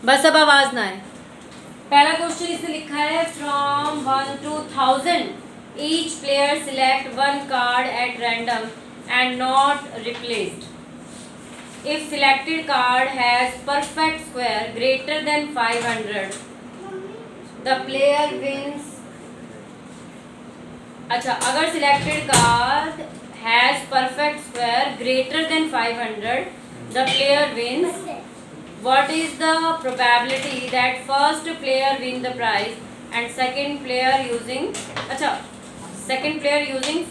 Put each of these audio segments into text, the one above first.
बस अब आवाज ना आए। पहला क्वेश्चन इसने लिखा है from 1 to 1000 each player select one card at random and not replaced. If selected card has perfect square greater than 500 the player wins. अच्छा, अगर selected card has perfect square greater than 500 the player wins. What is the probability that first player win the prize and second player using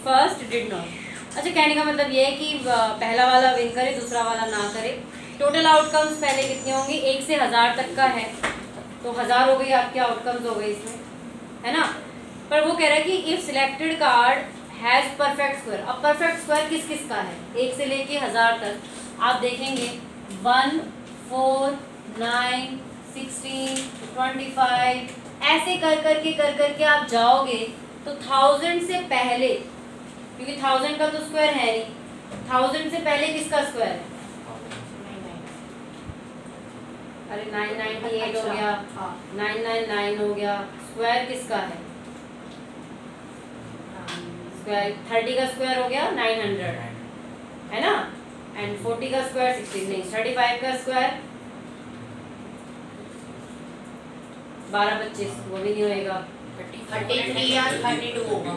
first did not। अच्छा, कहने का मतलब ये है कि पहला वाला विन करे दूसरा वाला ना करे। टोटल आउटकम्स पहले कितने होंगे, 1 से 1000 तक का है तो 1000 हो गई आपके आउटकम्स हो गए इसमें, है ना। पर वो कह रहा है कि if selected card has perfect square. अब परफेक्ट स्क्वायर किस किस का है, 1 से लेके 1000 तक आप देखेंगे 1 4 9 16 25 ऐसे कर करके आप जाओगे तो 1000 से पहले, क्योंकि 1000 का तो स्क्वायर है नहीं, 1000 से पहले किसका स्क्वायर है? अरे 998 हो गया, 999 हो गया, स्क्वायर किसका है? स्क्वायर 30 का स्क्वायर हो गया 900, है ना। एंड 40 का स्क्वायर 16 नहीं, 35 का स्क्वायर 12 25 वो भी नहीं होएगा, 33 या 32 होगा।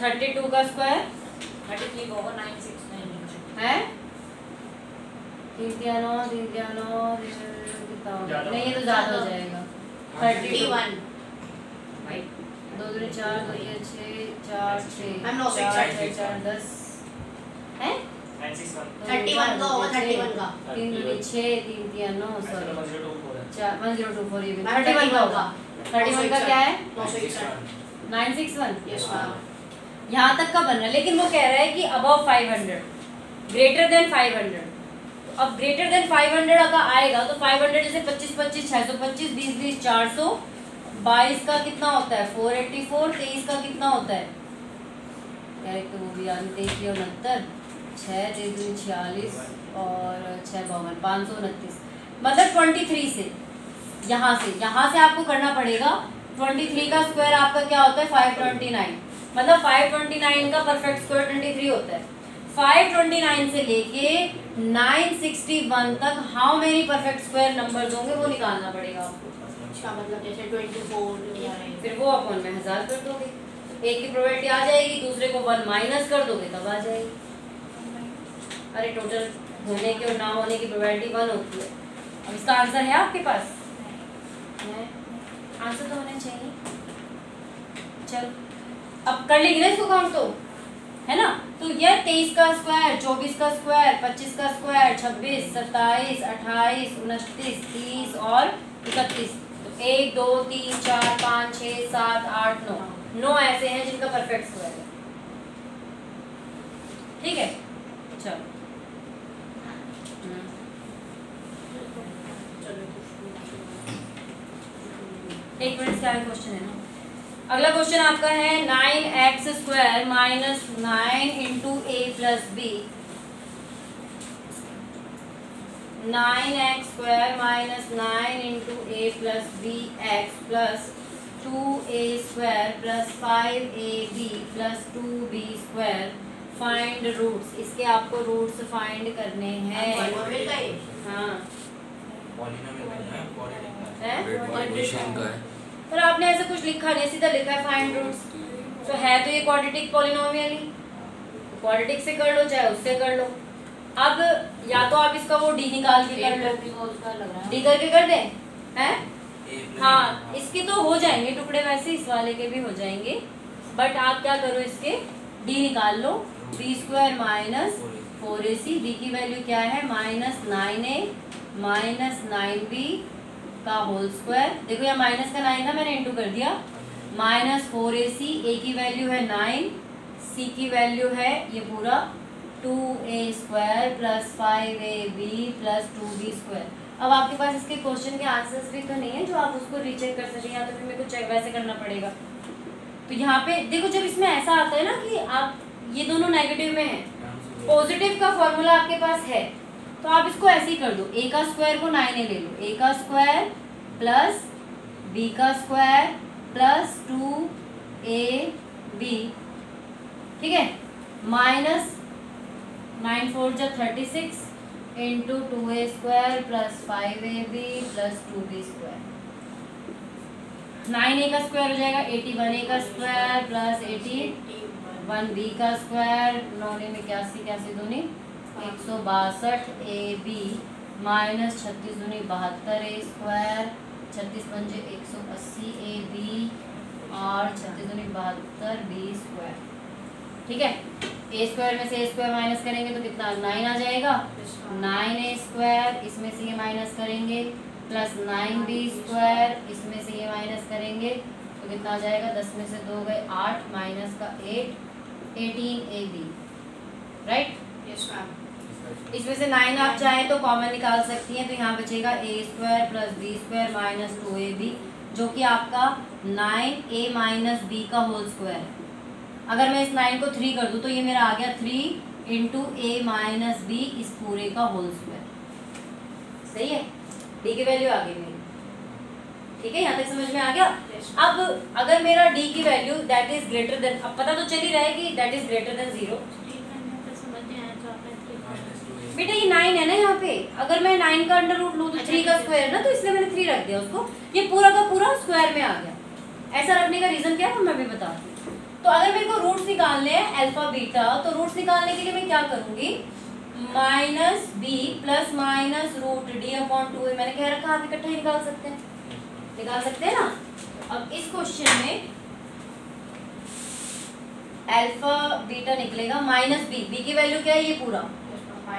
32 का स्क्वायर 33 होगा 969 है 3 नहीं, ये तो ज्यादा हो जाएगा। 31 2 2 4 2 6 4 6 10 है 31 का होगा, 31 का 3 2 6 3 3 9 सॉरी 1024 ये भी 31 का होगा। 31 का क्या है 961 961। यहाँ तक का बन रहा है, लेकिन वो कह रहा है कि अबव 500 ग्रेटर देन 500। तो अब ग्रेटर देन 500 का आएगा तो 500 जैसे 25 25 625 20 20 400 22 का कितना होता है 484 23 का कितना होता है क्या तो वो भी याद 23 69 6 3 46 और 6 52 529। मतलब 23 से यहाँ से आपको करना पड़ेगा। 23 का स्क्वायर आपका क्या होता है 529, मतलब 529 का परफेक्ट स्क्वायर 23 होता है। 529 से लेके 961 तक how many perfect square numbers होंगे वो निकालना पड़ेगा आपको। अच्छा, मतलब जैसे 24 फिर वो अपॉन में 1000 कर दोगे, एक की प्रोबेबिलिटी आ जाएगी, दूसरे को 1 माइनस कर दोगे तब आ जाएगी। अरे टोटल होने की और ना होने की प्रोबेबिलिटी 1 होती है। अब इसका आंसर है आपके पास? आंसर तो होना चाहिए। चल अब कर लेंगे ना इसको काम, तो है ना। तो यह 23 का स्क्वायर 24 का स्क्वायर 25 का स्क्वायर 26 27 28 29 30 और 31। तो 1 2 3 4 5 6 7 8 9 ऐसे हैं जिनका परफेक्ट स्क्वायर है। ठीक है, चलो एक मिनट का क्वेश्चन है ना। अगला क्वेश्चन आपका है 9x square minus 9 into a plus b. 9x square minus 9 into a plus b x plus 2a square plus 5ab plus 2b square find roots. इसके आपको रूट्स फाइंड करने हैं। हाँ पर आपने ऐसा कुछ लिखा नहीं, सीधा लिखा है फाइंड रूट्स। तो है तो ये क्वाड्रेटिक पॉलिनोमियल ही, क्वाड्रेटिक से कर लो चाहे उससे कर लो। अब या तो आप इसका वो डी निकाल के कर लो, डी करके कर दें हैं। हाँ इसके तो हो जाएंगे टुकड़े, वैसे इस वाले के भी हो जाएंगे, बट आप क्या करो इसके डी निकाल लो। B square minus 4ac, D की वैल्यू क्या है माइनस 9a माइनस 9b का होल स्क्वायर। देखो यहाँ माइनस का 9 था, मैंने इंटू कर दिया। माइनस 4ac, a की वैल्यू है 9, c की वैल्यू है ये पूरा 2a square plus 5ab plus 2b square. अब आपके पास इसके क्वेश्चन के आंसर्स भी तो नहीं है जो आप उसको रीचेक कर सकें, या तो फिर मेरे को चेक वैसे करना पड़ेगा। तो यहाँ पे देखो जब इसमें ऐसा आता है ना कि आप ये दोनों नेगेटिव में है, पॉजिटिव का फॉर्मूला आपके पास है तो आप इसको ऐसे ही कर दो। a का स्क्वायर को 9a ले लो, a का स्क्वायर प्लस बी का स्क्वायर प्लस 2ab, ठीक है, माइनस 9 4 जा 36 into 2a square plus 5ab plus 2b square. 9a का स्क्वायर हो जाएगा 81a का स्क्वायर प्लस 81b का स्क्वायर, 9 में 81 दूनी 162 ab माइनस 36 दूनी 72 a स्क्वायर, 36 पंजे 180 ab और 36 दूनी 72 b स्क्वायर, ठीक है। ए स्क्वायर में से ए स्क्वायर माइनस करेंगे तो कितना 9 आ जाएगा, 9a स्क्वायर, इसमें से ये माइनस करेंगे प्लस 9b स्क्वायर, इसमें से ये माइनस करेंगे तो कितना आ जाएगा, 10 में से 2 गए 8 माइनस का 8, 18ab, राइट। Yes ma'am. इसमें से 9 आप चाहें तो कॉमन निकाल सकती हैं, तो यहाँ बचेगा a square plus b square minus 2ab, जो कि आपका 9a माइनस b का होल स्क्वायर है। अगर मैं इस 9 को 3 कर दूँ तो ये मेरा आ गया 3 इंटू a माइनस b इस पूरे का होल स्क्वायर, सही है। d की वैल्यू आ गई मेरी, ठीक है, यहाँ तक समझ में आ गया। अब अगर मेरा d की value that is greater than, अब पता तो चल ही रहा है कि दैट इज ग्रेटर देन 0। बेटा ये 9 है ना यहाँ पे, अगर मैं 9 का अंडर रूट लूँ तो 3 का स्क्वायर ना, तो इसलिए मैंने 3 रख दिया उसको, ये पूरा का पूरा स्क्वायर में आ गया। ऐसा रखने का रीजन क्या है वो मैं भी बताती हूँ। तो अगर मेरे को रूट्स निकालने हैं अल्फा बीटा, तो रूट्स निकालने के लिए मैं क्या करूंगी, minus b plus minus root d upon 2a, मैंने कह रखा आप इकट्ठा ही निकाल सकते हैं, निकाल सकते हैं ना। अब इस क्वेश्चन में अल्फा बीटा निकलेगा माइनस बी, बी की वैल्यू क्या है ये पूरा,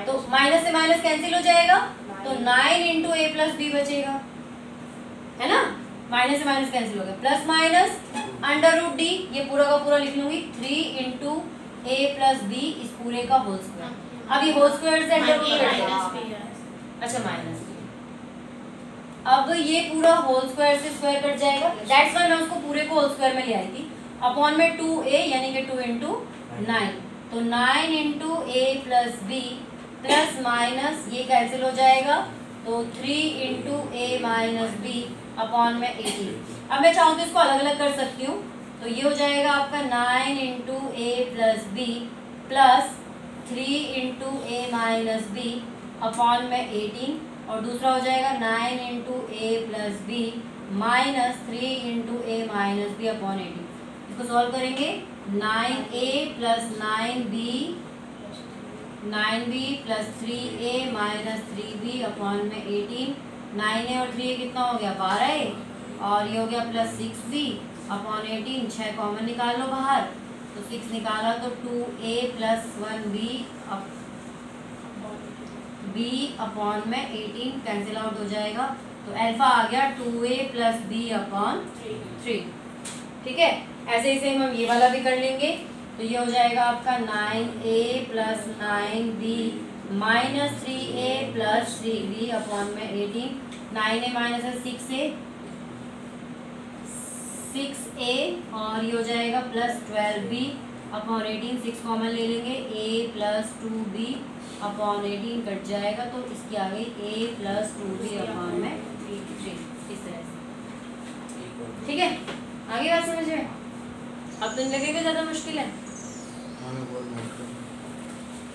तो माइनस से माइनस कैंसिल हो जाएगा, तो 9 इंटू ए प्लस बी बचेगा, है ना, माइनस से माइनस कैंसिल हो गया, plus minus under root d, ये पूरा का पूरा लिख लूंगी 3 इंटू ए प्लस बी इस पूरे का होल स्क्वायर। अब ये होल स्क्वायर से अंडर रूट कट जाएगा, अच्छा माइनस, अब ये पूरा होल स्क्वायर से स्क्वायर कट जाएगा, दैट्स व्हाई मैं उसको पूरे को होल स्क्वायर में ले आई थी, अपॉन में 2a यानी कि 2 इंटू 9, तो 9 into a plus b plus minus ये कैंसिल हो जाएगा, तो 3 इंटू ए माइनस बी अपॉन में 18। अब मैं चाहूँ तो इसको अलग अलग कर सकती हूँ, तो ये हो जाएगा आपका 9 into a plus b plus 3 into A minus b upon में 18, और दूसरा हो जाएगा 9 into a plus B minus 3 into A minus b upon 18। इसको सॉल्व करेंगे, 9a plus 9b plus 3a minus 3b upon में 18, 9a और 3a कितना हो गया 12a, और ये हो गया प्लस 6b अपॉन 18, 6 कॉमन निकाल लो बाहर, तो 6 निकाला तो 2a प्लस 1b अपॉन में 18 कैंसिल आउट हो जाएगा, तो अल्फा आ गया 2a प्लस b अपॉन 3, ठीक है। ऐसे ही सेम हम ये वाला भी कर लेंगे, तो ये हो जाएगा आपका 9a plus 9b minus 3a plus 3b upon में 18, 9a माइनस है 6a और ये हो जाएगा प्लस 12b अपॉन 18, 6 कॉमन ले लेंगे, a plus 2b upon 18 cut जाएगा, तो इसकी आ गई a प्लस 2b अपॉन में 3, इस तरह से, ठीक है। आगे बात समझ में, अब तो लगेगा ज़्यादा मुश्किल है,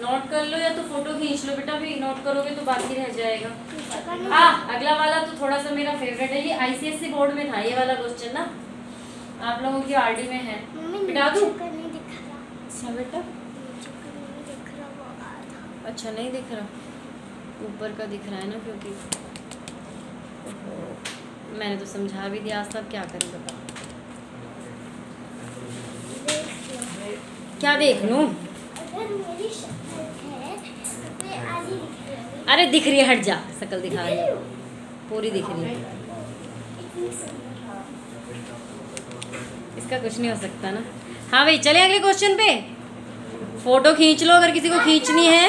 नोट कर लो या तो फोटो खींच लो बेटा, भी नोट करोगे तो बाकी रह जाएगा। हाँ अगला वाला तो थोड़ा सा मेरा फेवरेट है, ये आईसीएसई बोर्ड में था ये वाला क्वेश्चन ना, आप लोगों की आरडी में है, बिठा दूं? अच्छा बेटा, अच्छा नहीं दिख रहा, ऊपर का दिख रहा है ना, क्योंकि मैंने तो समझा भी दिया, आज तक क्या करें बता, क्या देख लूं? अरे दिख रही है, हट जा, शकल दिखा रही है, पूरी दिख रही है, इसका कुछ नहीं हो सकता ना। हाँ भाई चले अगले क्वेश्चन पे, फोटो खींच लो अगर किसी को खींचनी है,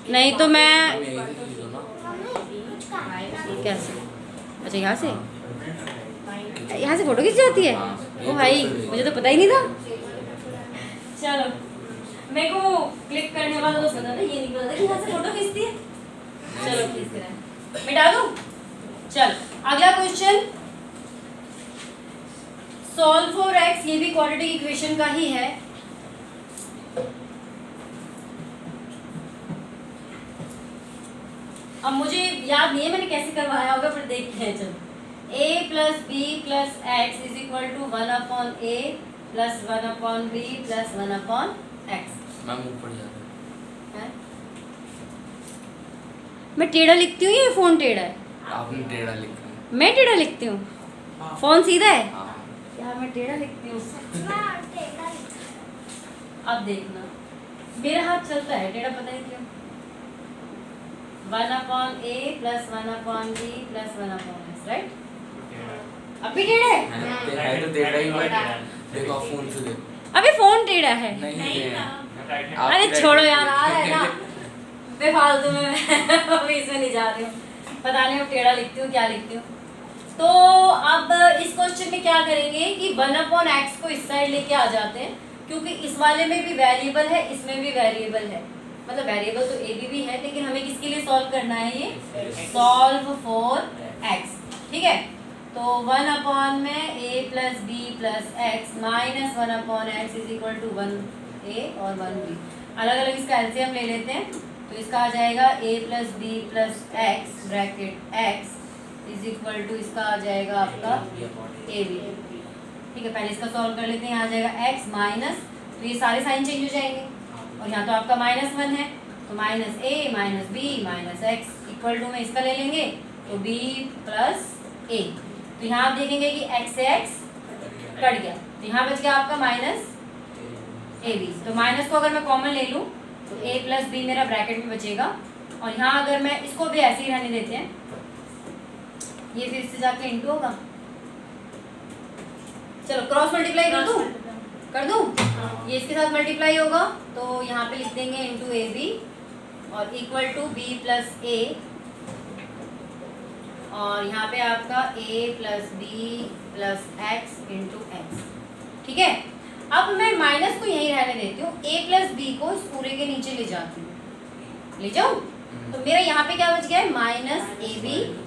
नहीं तो मैं कैसे, अच्छा यहाँ से फोटो खींच जाती है, ओ भाई मुझे तो पता ही नहीं था। चलो मेरे को क्लिक करने वाला तो पता था, ये नहीं पता था कि यहाँ से फोटो खींचती है। चलो खींच रहा है, मिटा दूं। चल अगला क्वेश्चन, सॉल्व फॉर एक्स, ये भी क्वाड्रेटिक इक्वेशन का ही है। अब मुझे याद नहीं है मैंने कैसे करवाया होगा, पर देखते हैं। चलो a plus b plus x is equal to 1/a plus 1/b plus 1/x। Ma'am ऊपर जाता है? मैं टेढ़ा लिखती हूँ या फोन टेढ़ा है? है। आपने टेढ़ा लिखा है। मैं टेढ़ा लिखती हूँ, फोन सीधा है? हाँ। यार मैं टेढ़ा लिखती हूँ। अब देखना, मेरा हाथ चलता है टेढ़ा, पता नहीं क्यों। 1/a plus 1/b plus 1/x, right? अब भी टेढ़ा है? है तो टेढ़ा ही है। देखो आप फोन से देखो। अबे फोन टेढ़ा है। नहीं है। अरे छोड़ो यार, आ रहा है ना बेफालतू में। मैं अभी इसमें नहीं जा रही हूँ, पता नहीं मैं टेढ़ा लिखती हूँ क्या लिखती हूँ। तो अब इस क्वेश्चन में क्या करेंगे कि 1/x को इस साइड लेके आ जाते हैं, क्योंकि इस वाले में भी वेरिएबल है, इसमें भी वेरिएबल है। मतलब वेरिएबल तो ए भी है, लेकिन हमें किसके लिए सॉल्व करना है? ये सॉल्व फॉर x, ठीक है। तो 1 में a plus b plus x minus 1/x is equal to 1a और 1b। अलग अलग इसका एलसीएम ले लेते हैं, तो इसका आ जाएगा a plus b plus x bracket x is equal to इसका आ जाएगा आपका a b। ठीक है, पहले इसका सॉल्व कर लेते हैं। यहाँ आ जाएगा x माइनस, तो ये सारे साइन चेंज हो जाएंगे, और यहाँ तो आपका -1 है, तो -a minus b minus x equal to में इसका ले लेंगे तो b प्लस a। तो यहाँ आप देखेंगे कि x से x कट गया, तो यहाँ बच गया आपका -ab। तो माइनस को अगर मैं कॉमन ले लूँ तो a प्लस b मेरा ब्रैकेट में बचेगा, और यहाँ अगर मैं इसको भी ऐसे ही रहने देते हैं, ये फिर इससे जाके इंटू होगा। चलो क्रॉस मल्टीप्लाई कर दूँ, ये इसके साथ मल्टीप्लाई होगा, तो यहाँ पे लिख देंगे इंटू ए बी और equal to b plus a, और यहाँ पे आपका a plus b plus x into x. ठीक है, अब मैं माइनस को यहीं रहने देती हूँ, a प्लस बी को इस पूरे के नीचे ले जाती हूँ, ले जाऊँ, तो मेरा यहाँ पे क्या बच गया है? -ab।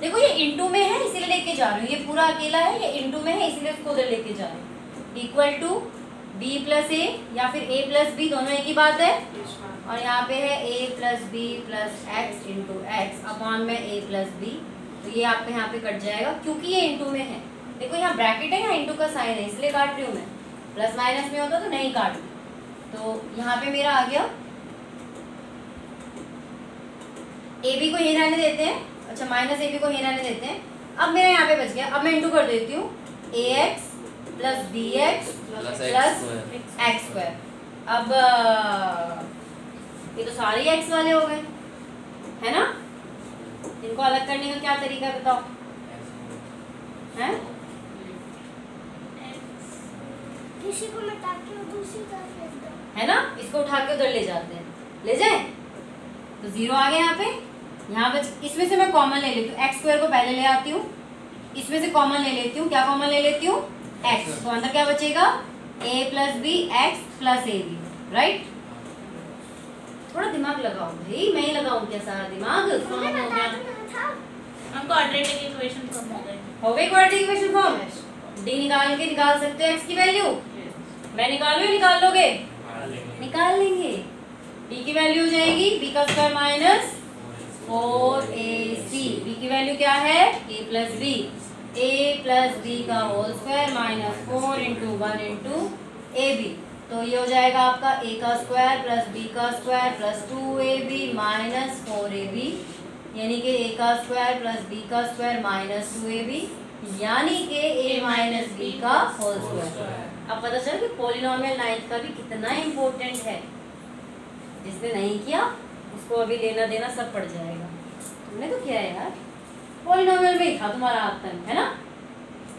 देखो ये इंटू में है इसीलिए लेके जा रही हूँ, ये पूरा अकेला है, ये इंटू में है इसीलिए उसको उधर लेके जा रही हूँ। इक्वल टू b प्लस ए या फिर a प्लस बी, दोनों एक ही बात है, और यहाँ पे है a plus b plus x into x upon में a प्लस बी। तो ये आपके यहाँ पे कट जाएगा, क्योंकि ये इंटू में है। देखो यहाँ ब्रैकेट है, यहाँ इंटू का साइन है, इसलिए काट रही हूँ मैं। प्लस माइनस में होता तो नहीं काट, तो यहाँ पे मेरा आ गया। ए बी को यहीं रहने देते हैं, अच्छा माइनस ए बी को यहीं रहने देते हैं। अब मेरा यहाँ पे बच गया, अब मैं इंटू कर देती हूँ, a x plus b x plus x square. अब ये तो सारे एक्स वाले हो गए, है ना? इनको अलग करने का क्या तरीका है बताओ? हैं? किसी को मिटा के दूसरी तरफ फेंक दो, है ना? इसको उठा के उधर ले जाते हैं, ले जाए तो 0 आ गया यहाँ पे। यहाँ बच, इसमें से मैं कॉमन ले लेती हूँ, एक्स स्क्वायर को पहले ले आती हूँ, इसमें से कॉमन ले लेती हूँ। क्या कॉमन ले लेती हूँ? एक्स। तो अंदर क्या बचेगा? a plus b x plus a b, right? थोड़ा दिमाग लगाओ भाई, मैं ही लगाऊं क्या सारा दिमाग? तुम्हें बता तो था। हमको क्वाड्रेटिक इक्वेशन फॉर्म हो गई क्वाड्रेटिक इक्वेशन फॉर्म। d निकाल के निकाल सकते हो x की वैल्यू। मैं निकालूं या निकाल लोगे? निकाल लेंगे। d की वैल्यू हो जाएगी b का स्क्वायर माइनस 4ac। b की वैल्यू क्या है? a plus b, a plus b का whole square minus 4 into 1 into a b. तो ये हो जाएगा आपका a का स्क्वायर प्लस b का square plus 2ab minus 4ab, यानी कि a का स्क्वायर प्लस b का स्क्वायर माइनस 2ab, यानी कि a माइनस b का होल स्क्वायर। अब पता चल कि पॉलिनोमियल नाइन्थ का भी कितना इम्पोर्टेंट है। जिसने नहीं किया उसको अभी लेना देना सब पड़ जाएगा। तुमने तो किया है यार, पॉलिनोमियल में ही था तुम्हारा हाथ तक, है ना?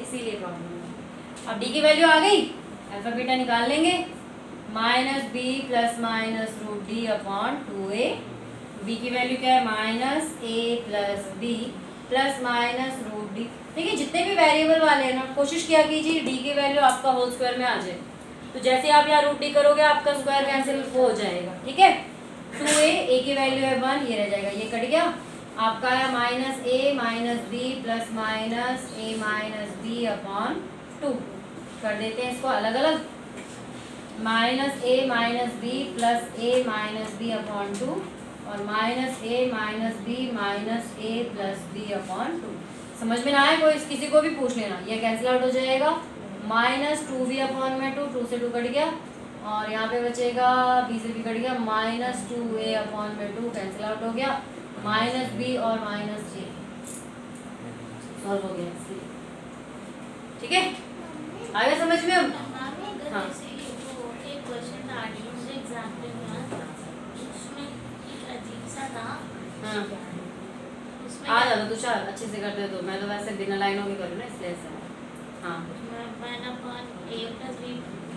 इसीलिए प्रॉब्लम है। अब d की वैल्यू आ गई, अल्फा बीटा निकाल लेंगे। Minus b plus minus root d upon 2a। B की वैल्यू क्या है? Minus a plus b plus minus root d. देखिए जितने भी वेरिएबल वाले हैं ना, कोशिश किया कीजिए d की वैल्यू आपका होल स्क्वायर में आ जाए। तो जैसे आप यहाँ रूट डी करोगे आपका स्क्वायर कैंसिल हो जाएगा, ठीक है? 2a की वैल्यू है 1, ये रह जाएगा, ये कट गया। आपका है minus a minus b plus minus a minus b upon 2। कर देते हैं इसको अलग अलग, minus a minus b plus a minus b upon 2 और minus a minus b minus a plus b upon 2। समझ में ना आए कोई किसी को भी पूछ लेना, ये कैंसिल आउट हो जाएगा, माइनस 2b अपॉन में 2 से 2 कट गया और यहाँ पे बचेगा b से b कट गया, माइनस 2a अपॉन में 2 कैंसिल आउट हो गया, माइनस b और माइनस a सॉल्व हो गया इसलिए। ठीक है, आ गया समझ में अब? हाँ। एक क्वेश्चन था मुझे एग्जाम्पल में था, उसमें एक अजीब सा था। हाँ। उसमें आ जाओ तुषार, अच्छे से करते तो, मैं तो वैसे बिना लाइनों के करूँ ना इसलिए ऐसा। हाँ मैंने अपन a plus b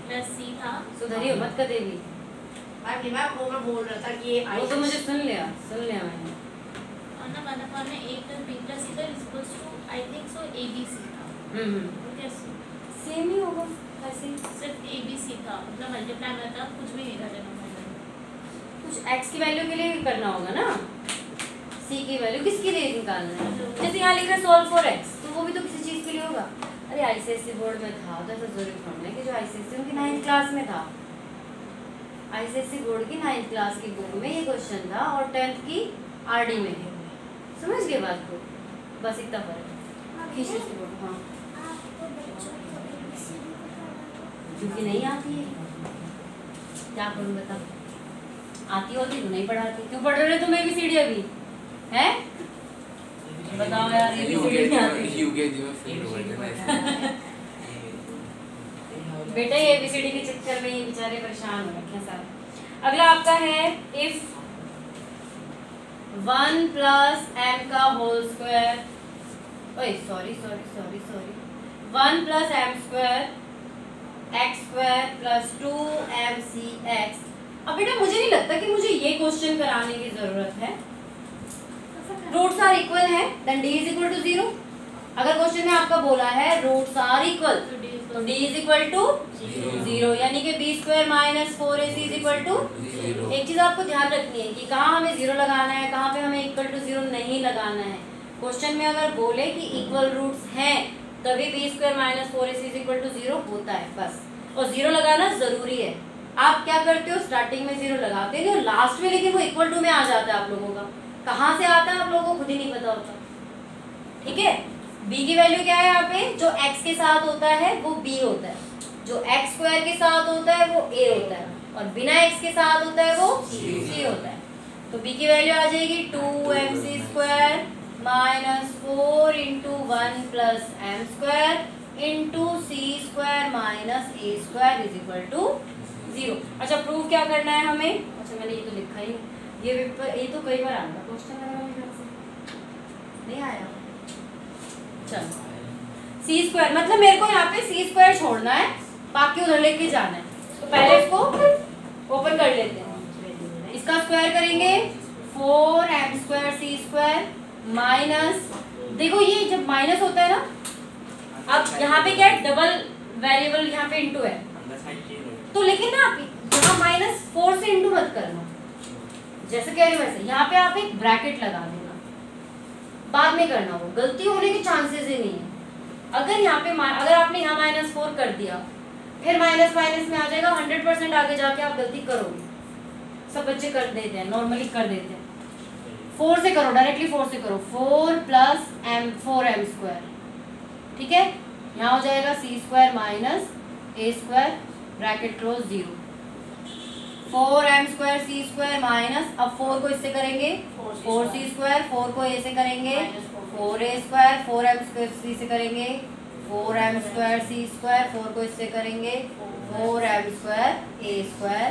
plus c था। सुधरियो मत कर देगी, वो मैं बोल रहा था कि वो तो मुझे सुन लिया मैंने। और ना मैंने अपन a plus b plus c था equals to I think so abc था। कैसे सेम ही होगा ऐसे ही। सिर्फ abc था, मतलब मल्टीप्लाई में था, कुछ भी नहीं था डिनोमिनेटर। कुछ x की वैल्यू के लिए भी करना होगा ना, c की वैल्यू किसके लिए निकालना है, जैसे यहाँ लिख रहा है सॉल्व फॉर x, तो वो भी तो किसी चीज़ के लिए होगा। अरे आईसीएसई बोर्ड में था तो ऐसा जरूरी थोड़ा है कि जो आईसीएसई उनकी 9th क्लास में था, आईसीएसई बोर्ड की 9th क्लास की बुक में ये क्वेश्चन था और 10th की आरडी में है। समझ गए बात को, बस इतना फर्क है। आईसीएसई बोर्ड हाँ, आपको बच्चों को ABCD पढ़ाना क्योंकि नहीं आती है, क्या करूँ बता, आती होती तो नहीं पढ़ाती, क्यों पढ़ रहे तुम एबीसीडी अभी हैं? बताओ यार एबीसीडी यूकेजी में फेल हो गए बेटा, ये एबीसीडी के चक्कर में ये बेचारे परेशान हो रखे हैं सारे। अगला आपका है इफ 1 प्लस m का होल स्क्वायर, ओए sorry 1 plus m square x square plus 2mcx। अब बेटा मुझे नहीं लगता कि मुझे ये क्वेश्चन कराने की जरूरत है, रूट्स आर इक्वल है then d is equal to 0। अगर क्वेश्चन में आपका बोला है रूट्स आर इक्वल तो d इज इक्वल टू 0, यानी कि b square minus 4ac is equal to. एक चीज आपको ध्यान रखनी है कि कहाँ हमें 0 लगाना है, कहाँ पे हमें इक्वल टू 0 नहीं लगाना है। क्वेश्चन में अगर बोले कि इक्वल रूट्स हैं तभी b square minus 4ac is equal to 0 होता है बस, और 0 लगाना जरूरी है। आप क्या करते हो, स्टार्टिंग में 0 लगाते हो लास्ट में, लेकिन वो इक्वल टू में आ जाता है आप लोगों का, कहाँ से आता है आप लोगों को खुद ही नहीं पता होता। ठीक है, b की वैल्यू क्या है यहाँ पे, जो x के साथ होता है वो b होता है, जो x स्क्वायर के साथ होता है वो a होता है, और बिना x के साथ होता है वो c होता है। तो b की वैल्यू आ जाएगी 2mc square minus 4 into 1 plus m square into c square minus a square is equal to 0। अच्छा प्रूफ क्या करना है हमें, अच्छा मैंने ये तो लिखा ही, ये तो कई बार आया क्वेश्चन नहीं आया। चलो सी स्क्वायर, मतलब मेरे को यहाँ पे सी स्क्वायर छोड़ना है, बाकी उधर लेके जाना है, तो पहले इसको ओपन कर लेते हैं। इसका स्क्वायर करेंगे 4m square c square minus, देखो ये जब माइनस होता है ना, अब यहाँ पे क्या है, डबल वेरिएबल यहाँ पे इंटू है, तो लेकिन ना आप यहाँ माइनस 4 से इंटू मत करना, जैसे कह रही हूँ वैसे यहाँ पे आप एक ब्रैकेट लगा देना, बाद में करना, वो गलती होने के चांसेस ही नहीं है। अगर यहाँ पे अगर आपने यहाँ -4 कर दिया फिर माइनस माइनस में आ जाएगा, 100% आगे जाके आप गलती करोगे, सब बच्चे कर देते हैं, नॉर्मली कर देते हैं। 4 से करो, डायरेक्टली 4 से करो, 4 प्लस m स्क्वायर, ठीक है, यहाँ हो जाएगा c square minus a square bracket close 0, 4m square c square minus, अब 4 को इससे करेंगे 4c स्क्वायर, 4 को a से करेंगे 4a square, 4m square c से करेंगे 4m स्क्वायर c स्क्वायर, 4 को इससे करेंगे 4m स्क्वायर a स्क्वायर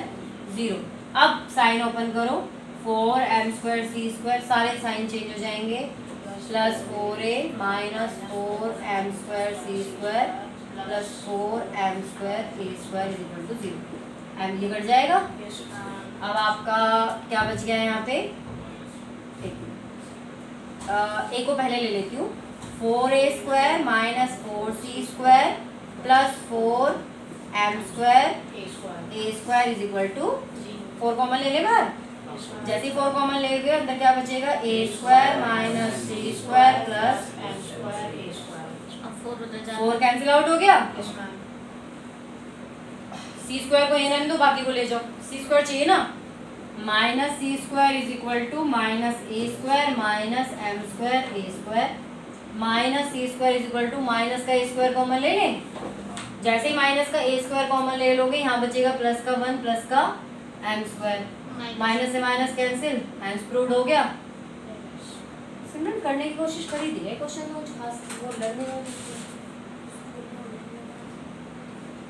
0। अब साइन ओपन करो, 4m स्क्वायर c स्क्वायर, सारे साइन चेंज हो जाएंगे, plus 4a minus 4m square c square plus 4m square a square is equal to 0। m ये कट जाएगा। अब आपका क्या बच गया है यहाँ पे, a को पहले ले लेती हूँ, 4a square minus 4c square plus 4m square a square is equal to 4 common ले ले बाहर, जैसे 4 कॉमन लेंगे अंदर क्या बचेगा, a square minus c square plus m square a square, 4 cancel out हो गया, सी स्क्वायर को यहाँ रहने दो, बाकी को ले जाओ। सी स्क्वायर चाहिए ना, minus c square is equal to minus a square minus m square a square minus c square is equal to minus का ए स्क्वायर कॉमन ले लें। जैसे ही माइनस का ए स्क्वायर कॉमन ले लोगे, यहाँ बचेगा प्लस का 1 प्लस का एम स्क्वायर, माइनस से माइनस कैंसिल, हैंस प्रूव्ड हो गया। सिमरन करने की कोशिश कर ही दी है क्वेश्चन में, कुछ खास वो लर्निंग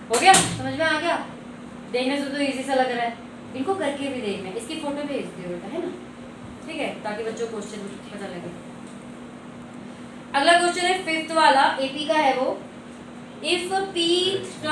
हो गया, समझ में आ गया। देखने से तो इजी सा लग रहा है, इनको करके भी देखना। इसकी फोटो भेज दियो बेटा, है ना, ठीक है, ताकि बच्चों को क्वेश्चन पता लगे। अगला क्वेश्चन है 5th वाला, एपी का है वो। If P